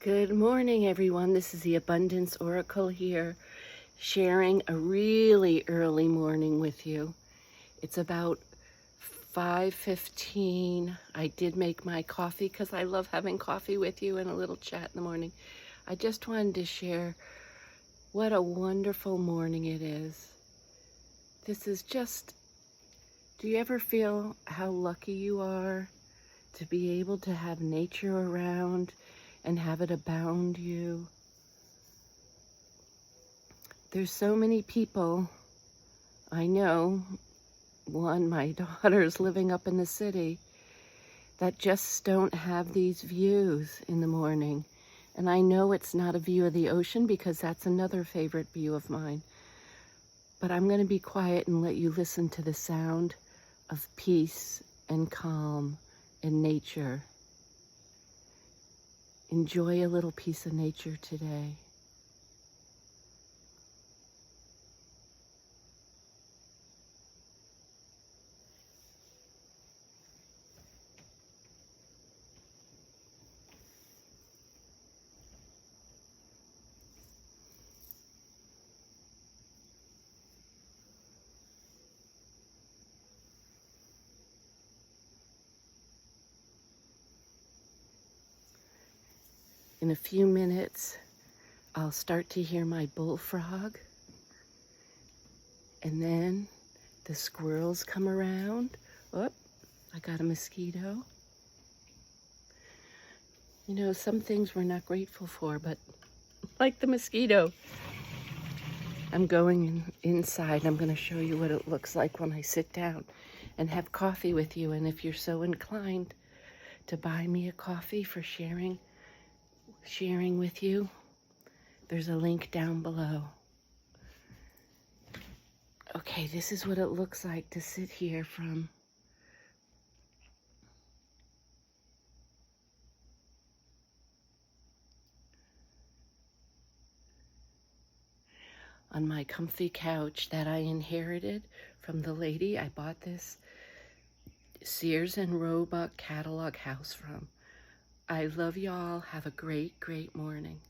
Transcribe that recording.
Good morning, everyone. This is the Abundance Oracle here, sharing a really early morning with you. It's about 5:15. I did make my coffee because I love having coffee with you and a little chat in the morning. I just wanted to share what a wonderful morning it is. This is just, do you ever feel how lucky you are to be able to have nature around and have it abound you? There's so many people I know, my daughter's living up in the city, that just don't have these views in the morning. And I know it's not a view of the ocean because that's another favorite view of mine. But I'm going to be quiet and let you listen to the sound of peace and calm and nature. Enjoy a little piece of nature today. In a few minutes, I'll start to hear my bullfrog, and then the squirrels come around. Oh, I got a mosquito. You know, some things we're not grateful for, but like the mosquito. I'm going inside. I'm going to show you what it looks like when I sit down and have coffee with you. And if you're so inclined to buy me a coffee for sharing with you, there's a link down below. Okay, this is what it looks like to sit here on my comfy couch that I inherited from the lady I bought this Sears and Roebuck catalog house from. I love y'all. Have a great, great morning.